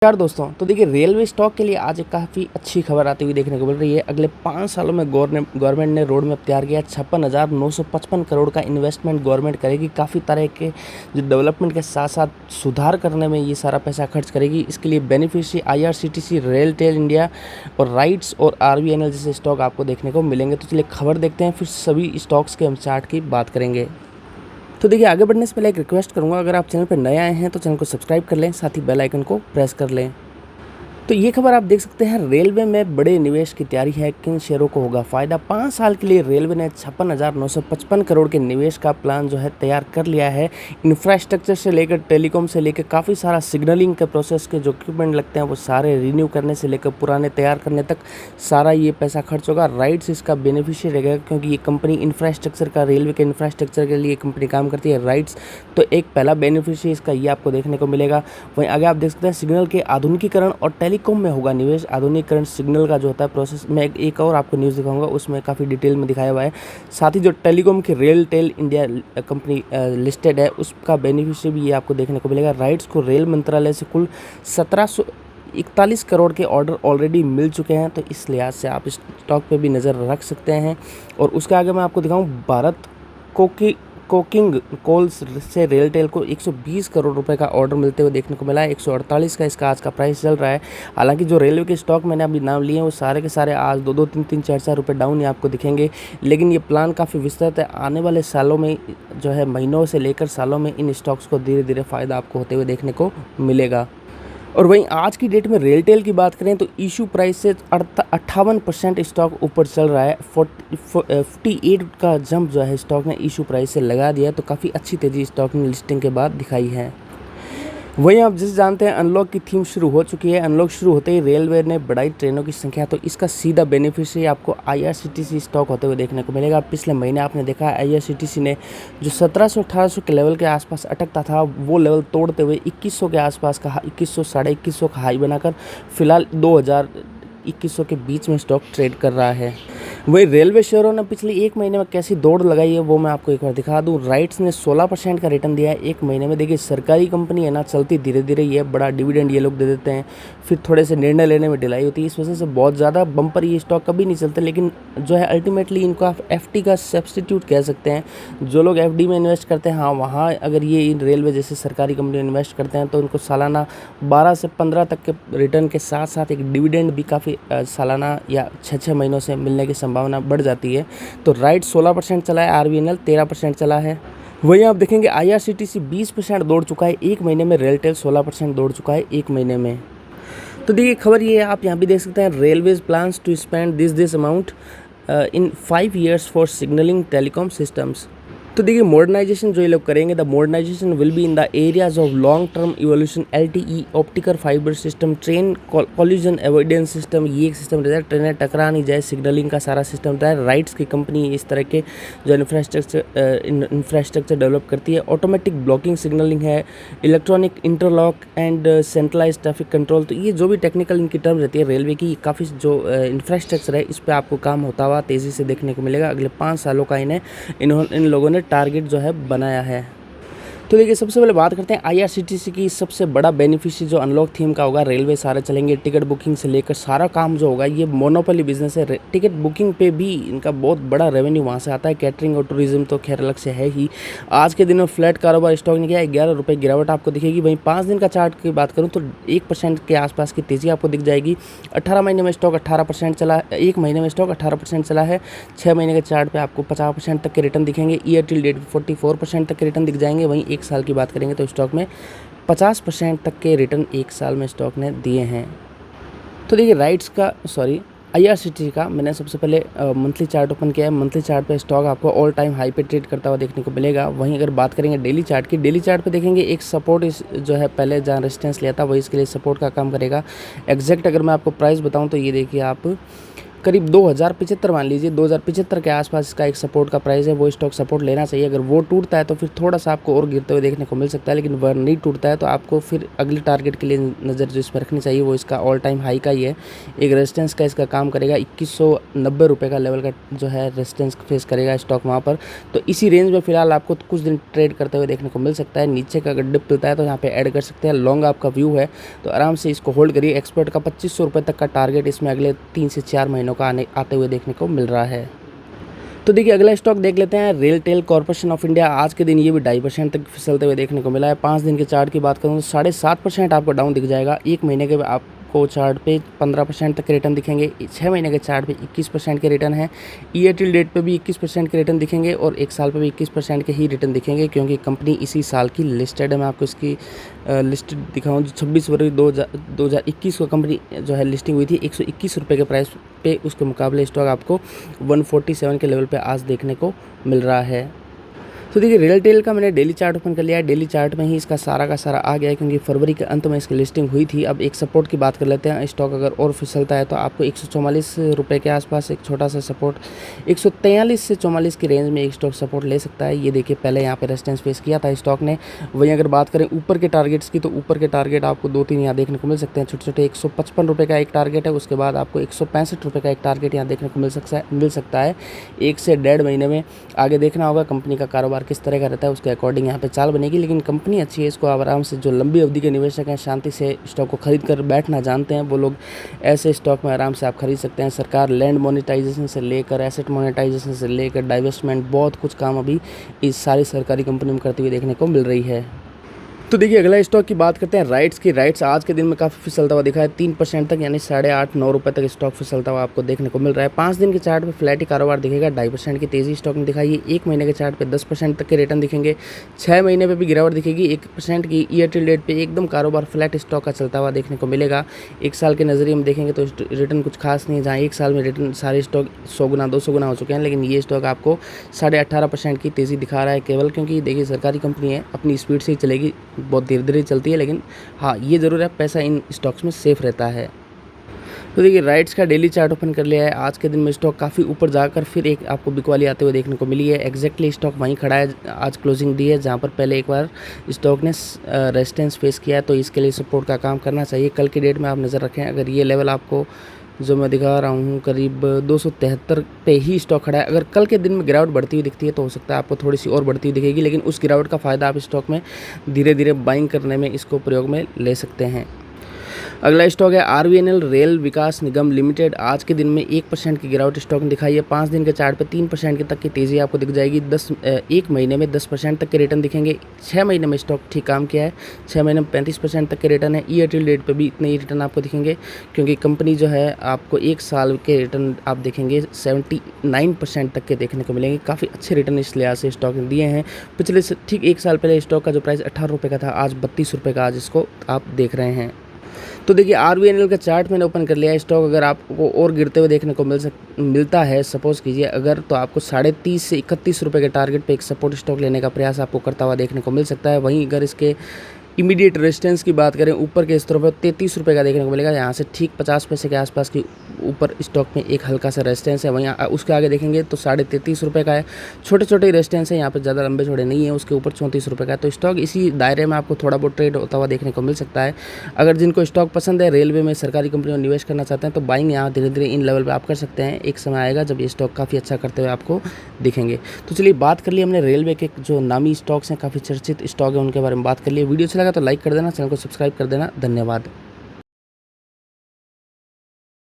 यार दोस्तों, तो देखिए रेलवे स्टॉक के लिए आज एक काफ़ी अच्छी खबर आती हुई देखने को मिल रही है। अगले 5 सालों में गवर्नमेंट ने रोड मैप तैयार किया। 56,955 करोड़ का इन्वेस्टमेंट गवर्नमेंट करेगी। काफ़ी तरह के जो डेवलपमेंट के साथ साथ सुधार करने में ये सारा पैसा खर्च करेगी। इसके लिए बेनिफिशियरी आईआरसीटीसी, रेलटेल इंडिया और राइट्स और आरबीएनएल जैसे स्टॉक आपको देखने को मिलेंगे। तो चलिए खबर देखते हैं, फिर सभी स्टॉक्स के हम चार्ट की बात करेंगे। तो देखिए आगे बढ़ने से पहले एक रिक्वेस्ट करूंगा, अगर आप चैनल पर नए आए हैं तो चैनल को सब्सक्राइब कर लें, साथ ही बेल आइकन को प्रेस कर लें। तो ये खबर आप देख सकते हैं, रेलवे में बड़े निवेश की तैयारी है, किन शेयरों को होगा फायदा। 5 साल के लिए रेलवे ने 56,955 करोड़ के निवेश का प्लान जो है तैयार कर लिया है। इंफ्रास्ट्रक्चर से लेकर टेलीकॉम से लेकर काफ़ी सारा सिग्नलिंग के प्रोसेस के जो इक्विपमेंट लगते हैं वो सारे रिन्यू करने से लेकर पुराने तैयार करने तक सारा ये पैसा खर्च होगा। राइट्स इसका बेनिफिशियरी रहेगा, क्योंकि ये कंपनी इंफ्रास्ट्रक्चर का, रेलवे के इंफ्रास्ट्रक्चर के लिए कंपनी काम करती है राइट्स। तो एक पहला बेनिफिशियरी इसका ये आपको देखने को मिलेगा। वहीं आगे आप देख सकते हैं सिग्नल के आधुनिकीकरण और टेलीकॉम में होगा निवेश। आधुनिकीकरण सिग्नल का जो होता है प्रोसेस में एक और आपको न्यूज़ दिखाऊंगा, उसमें काफ़ी डिटेल में दिखाया हुआ है। साथ ही जो टेलीकॉम की रेलटेल इंडिया कंपनी लिस्टेड है, उसका बेनिफिशियरी भी ये आपको देखने को मिलेगा। राइट्स को रेल मंत्रालय से कुल 1741 करोड़ के ऑर्डर ऑलरेडी मिल चुके हैं, तो इस लिहाज से आप इस स्टॉक पे भी नज़र रख सकते हैं। और उसके आगे मैं आपको दिखाऊं, भारत कोकिंग कोल्स से रेलटेल को 120 करोड़ रुपए का ऑर्डर मिलते हुए देखने को मिला है। 148 का इसका आज का प्राइस चल रहा है। हालांकि जो रेलवे के स्टॉक मैंने अभी नाम लिए हैं वो सारे के सारे आज 2-2, 3-3, 4-4 रुपये डाउन ही आपको दिखेंगे, लेकिन ये प्लान काफ़ी विस्तृत है। आने वाले सालों में जो है, महीनों से लेकर सालों में इन स्टॉक्स को धीरे धीरे फ़ायदा आपको होते हुए देखने को मिलेगा। और वहीं आज की डेट में रेलटेल की बात करें तो इशू प्राइस से 58% स्टॉक ऊपर चल रहा है। 48 का जंप जो है स्टॉक ने इशू प्राइस से लगा दिया है, तो काफ़ी अच्छी तेज़ी स्टॉक ने लिस्टिंग के बाद दिखाई है। वहीं आप जैसे जानते हैं अनलॉक की थीम शुरू हो चुकी है। अनलॉक शुरू होते ही रेलवे ने बढ़ाई ट्रेनों की संख्या, तो इसका सीधा बेनिफिशियरी आपको आईआरसीटीसी स्टॉक होते हुए देखने को मिलेगा। पिछले महीने आपने देखा है आईआरसीटीसी ने जो 1700-1800 के लेवल के आसपास अटकता था, वो लेवल तोड़ते हुए 2100 के आसपास का 2100, 2150 का हाई बनाकर फिलहाल 2000-2100 के बीच में स्टॉक ट्रेड कर रहा है। वही रेलवे शेयरों ने पिछले एक महीने में कैसी दौड़ लगाई है वो मैं आपको एक बार दिखा दूं। राइट्स ने 16% का रिटर्न दिया है एक महीने में। देखिए सरकारी कंपनी है ना, चलती धीरे धीरे, ये बड़ा डिविडेंड ये लोग दे देते हैं, फिर थोड़े से निर्णय लेने में ढिलाई होती है, इस वजह से बहुत ज़्यादा बम्पर ये स्टॉक कभी नहीं चलते। लेकिन जो है अल्टीमेटली इनको आप एफडी का सब्सटीट्यूट कह सकते हैं। जो लोग एफडी में इन्वेस्ट करते हैं, हाँ वहाँ अगर ये रेलवे जैसे सरकारी कंपनी इन्वेस्ट करते हैं तो उनको सालाना 12 से 15 तक के रिटर्न के साथ साथ एक डिविडेंड भी काफ़ी सालाना या 6-6 महीनों से मिलने की संभावना बढ़ जाती है। तो राइट 16% चला है, आरबीएनएल 13% चला है। वहीं आप देखेंगे आईआरसीटीसी 20% दौड़ चुका है एक महीने में, रेलटेल 16% दौड़ चुका है एक महीने में। तो देखिए खबर ये है, आप यहाँ भी देख सकते हैं, railways plans to spend this amount in 5 years for signalling telecom systems. तो देखिए मॉडर्नाइजेशन जो ये लोग करेंगे, the modernisation will be in the areas of long term evolution, LTE, optical fibre system, train collision avoidance system, ये एक system रहता है, ट्रेनें टकरा नहीं जाए, सिग्नलिंग का सारा सिस्टम रहता है। राइट्स की कंपनी इस तरह के जो इंफ्रास्ट्रक्चर डेवलप करती है। ऑटोमेटिक ब्लॉकिंग सिग्नलिंग है, electronic interlock and centralise traffic control. तो ये जो भी टेक्निकल इनकी टर्म रहती है रेलवे की, काफ़ी जो इंफ्रास्ट्रक्चर है इस पर आपको काम होता हुआ तेज़ी से देखने को मिलेगा। अगले 5 सालों का इन लोगों ने टारगेट जो है बनाया है। तो देखिए सबसे पहले बात करते हैं आईआरसीटीसी की। सबसे बड़ा बेनिफिशियरी जो अनलॉक थीम का होगा, रेलवे सारे चलेंगे, टिकट बुकिंग से लेकर सारा काम जो होगा, ये मोनोपोली बिजनेस है। टिकट बुकिंग पे भी इनका बहुत बड़ा रेवेन्यू वहाँ से आता है। कैटरिंग और टूरिज्म तो खैर अलग से है ही। आज के दिन में फ्लैट कारोबार स्टॉक ने किया 11 रुपये गिरावट आपको दिखेगी। वहीं 5 दिन का चार्ट की बात करूँ तो 1% के आसपास की तेज़ी आपको दिख जाएगी। 18 महीने में स्टॉक 18% चला है, एक महीने में स्टॉक 18% चला है। 6 महीने के चार्ट पर आपको 50% तक के रिटर्न दिखेंगे। ईयर टिल डेट 44% तक के रिटर्न दिख जाएंगे। वहीं एक साल की बात करेंगे तो स्टॉक में 50% तक के रिटर्न एक साल में स्टॉक ने दिए हैं। तो देखिए आईआरसीटीसी का मैंने सबसे पहले मंथली चार्ट ओपन किया है। मंथली चार्ट पे स्टॉक आपको ऑल टाइम हाई पे ट्रेड करता हुआ देखने को मिलेगा। वहीं अगर बात करेंगे डेली चार्ट की, डेली चार्ट पे देखेंगे एक सपोर्ट इस जो है पहले जहाँ रेजिस्टेंस लिया था वही इसके लिए सपोर्ट का काम करेगा। एग्जैक्ट अगर मैं आपको प्राइस बताऊँ तो ये देखिए आप करीब 2075 मान लीजिए, 2075 के आसपास इसका एक सपोर्ट का प्राइस है, वो स्टॉक सपोर्ट लेना चाहिए। अगर वो टूटता है तो फिर थोड़ा सा आपको और गिरते हुए देखने को मिल सकता है, लेकिन वह नहीं टूटता है तो आपको फिर अगले टारगेट के लिए नज़र जो इस पर रखनी चाहिए वो इसका ऑल टाइम हाई का ही है। एक रेजिस्टेंस का इसका काम करेगा, 2190 रुपये का लेवल का जो है रेजिस्टेंस फेस करेगा स्टॉक वहाँ पर। तो इसी रेंज में फिलहाल आपको कुछ दिन ट्रेड करते हुए देखने को मिल सकता है। नीचे का अगर डिप मिलता है तो यहाँ पे ऐड कर सकते हैं। लॉन्ग आपका व्यू है तो आराम से इसको होल्ड करिए। एक्सपर्ट का 2500 रुपये तक का टारगेट इसमें अगले 3 से 4 महीनों का आते हुए देखने को मिल रहा है। तो देखिए अगला स्टॉक देख लेते हैं, रेलटेल कॉर्पोरेशन ऑफ इंडिया। आज के दिन ये भी 2.5% तक फिसलते हुए देखने को मिला है। 5 दिन के चार्ट की बात करूँ तो 7.5% आपको डाउन दिख जाएगा। 1 महीने के आपको चार्ट पे 15% तक के रिटर्न दिखेंगे। 6 महीने के चार्ट पे 21% के रिटर्न है। ईयर टिल डेट पे भी 21% के रिटर्न दिखेंगे और 1 साल पे भी 21% के ही रिटर्न दिखेंगे, क्योंकि कंपनी इसी साल की लिस्टेड है। मैं आपको इसकी लिस्ट दिखाऊँ जो 26 फरवरी 2021 को कंपनी जो है लिस्टिंग हुई थी 121 रुपये के प्राइस पे, उसके मुकाबले स्टॉक आपको 147 के लेवल पे आज देखने को मिल रहा है। तो देखिए रेलटेल का मैंने डेली चार्ट ओपन कर लिया है। डेली चार्ट में ही इसका सारा का सारा आ गया है, क्योंकि फरवरी के अंत में इसकी लिस्टिंग हुई थी। अब एक सपोर्ट की बात कर लेते हैं। स्टॉक अगर और फिसलता है तो आपको 144 रुपये के आसपास एक छोटा सा सपोर्ट, 143 से 44 की रेंज में एक स्टॉक सपोर्ट ले सकता है। ये देखिए पहले यहाँ पे रेजिस्टेंस फेस किया था स्टॉक ने। वहीं अगर बात करें ऊपर के टारगेट्स की तो ऊपर के टारगेट आपको 2-3 यहाँ देखने को मिल सकते हैं। छोटे छोटे 155 रुपये का एक टारगेट है, उसके बाद आपको 165 रुपये का एक टारगेट यहाँ देखने को मिल सकता है। 1 से 1.5 महीने में आगे देखना होगा कंपनी का कारोबार किस तरह का रहता है, के अकॉर्डिंग यहाँ पे चाल बनेगी। लेकिन कंपनी अच्छी है, इसको आराम से जो लंबी अवधि के निवेशक हैं शांति से स्टॉक को खरीद कर बैठना जानते हैं, वो लोग ऐसे स्टॉक में आराम से आप खरीद सकते हैं। सरकार लैंड मोनेटाइजेशन से लेकर एसेट मोनेटाइजेशन से लेकर डाइवेस्टमेंट बहुत कुछ काम अभी इस सारी सरकारी कंपनी में करती हुई देखने को मिल रही है। तो देखिए अगला स्टॉक की बात करते हैं राइट्स की। राइट्स आज के दिन में काफ़ी फिसलता हुआ दिखा है 3% तक, यानी 8.5-9 रुपये तक स्टॉक फिसलता हुआ आपको देखने को मिल रहा है। 5 दिन के चार्ट पे फ्लैट ही कारोबार दिखेगा। 2.5% की तेज़ी स्टॉक ने दिखाई है। 1 महीने के चार्ट पे 10% तक के रिटर्न दिखेंगे। 6 महीने पे भी गिरावट दिखेगी 1% की। ईयर टिल डेट पे एकदम कारोबार फ्लैट स्टॉक का चलता हुआ देखने को मिलेगा। 1 साल के नज़रिए में देखेंगे तो रिटर्न कुछ खास नहीं है, जहाँ 1 साल में रिटर्न सारे स्टॉक 100 गुना 200 गुना हो चुके हैं, लेकिन ये स्टॉक आपको 18.5% की तेज़ी दिखा रहा है केवल, क्योंकि देखिए सरकारी कंपनी है, अपनी स्पीड से ही चलेगी, बहुत धीरे धीरे चलती है, लेकिन हाँ ये ज़रूर है पैसा इन स्टॉक्स में सेफ रहता है। तो देखिए राइट्स का डेली चार्ट ओपन कर लिया है। आज के दिन में स्टॉक काफ़ी ऊपर जाकर फिर एक आपको बिकवाली आते हुए देखने को मिली है। एग्जैक्टली स्टॉक वहीं खड़ा है, आज क्लोजिंग दी है, जहाँ पर पहले एक बार स्टॉक ने रेजिस्टेंस फेस किया है, तो इसके लिए सपोर्ट का काम करना चाहिए। कल की डेट में आप नज़र रखें, अगर ये लेवल आपको जो मैं दिखा रहा हूँ करीब 273 पे ही स्टॉक खड़ा है। अगर कल के दिन में गिरावट बढ़ती हुई दिखती है तो हो सकता है आपको थोड़ी सी और बढ़ती हुई दिखेगी, लेकिन उस गिरावट का फ़ायदा आप स्टॉक में धीरे धीरे बाइंग करने में इसको प्रयोग में ले सकते हैं। अगला स्टॉक है आरवीएनएल रेल विकास निगम लिमिटेड। आज के दिन में 1% की गिरावट स्टॉक ने दिखाई है। 5 दिन के चार्ट पे 3% की तक की तेज़ी आपको दिख जाएगी। 1 महीने में 10% तक के रिटर्न दिखेंगे। 6 महीने में स्टॉक ठीक काम किया है। 6 महीने में 35% तक के रिटर्न है। ईयर टिल डेट पे भी इतने ही रिटर्न आपको दिखेंगे, क्योंकि कंपनी जो है आपको 1 साल के रिटर्न आप देखेंगे 79% तक के देखने को मिलेंगे। काफ़ी अच्छे रिटर्न इस लिहाज से स्टॉक ने दिए हैं। पिछले ठीक 1 साल पहले स्टॉक का जो प्राइस 18 रुपये का था, आज 32 रुपये का आज इसको आप देख रहे हैं। तो देखिए आरवीएनएल का चार्ट मैंने ओपन कर लिया है। स्टॉक अगर आपको और गिरते हुए देखने को मिलता है, सपोज कीजिए अगर, तो आपको 30.5 से 31 रुपये के टारगेट पे एक सपोर्ट स्टॉक लेने का प्रयास आपको करता हुआ देखने को मिल सकता है। वहीं अगर इसके इमीडिएट रेजिस्टेंस की बात करें ऊपर के स्तरों पर 33 रुपये का देखने को मिलेगा। यहाँ से ठीक 50 पैसे के आसपास की ऊपर स्टॉक में एक हल्का सा रेजिस्टेंस है। वहीं उसके आगे देखेंगे तो 33.5 रुपये का है। छोटे छोटे रेजिस्टेंस है, यहाँ पे ज़्यादा लंबे छोड़े नहीं है। उसके ऊपर 34 रुपये का है। तो स्टॉक इसी दायरे में आपको थोड़ा बहुत ट्रेड होता हुआ देखने को मिल सकता है। अगर जिनको स्टॉक पसंद है, रेलवे में सरकारी कंपनियों में निवेश करना चाहते हैं, तो बाइंग यहाँ धीरे धीरे इन लेवल पर आप कर सकते हैं। एक समय आएगा जब ये स्टॉक काफ़ी अच्छा करते हुए आपको दिखेंगे। तो चलिए बात कर ली हमने रेलवे के जो नामी स्टॉक्स हैं, काफ़ी चर्चित स्टॉक है, उनके बारे में बात कर लिए। वीडियो अच्छा लगा तो लाइक कर देना, चैनल को सब्सक्राइब कर देना। धन्यवाद।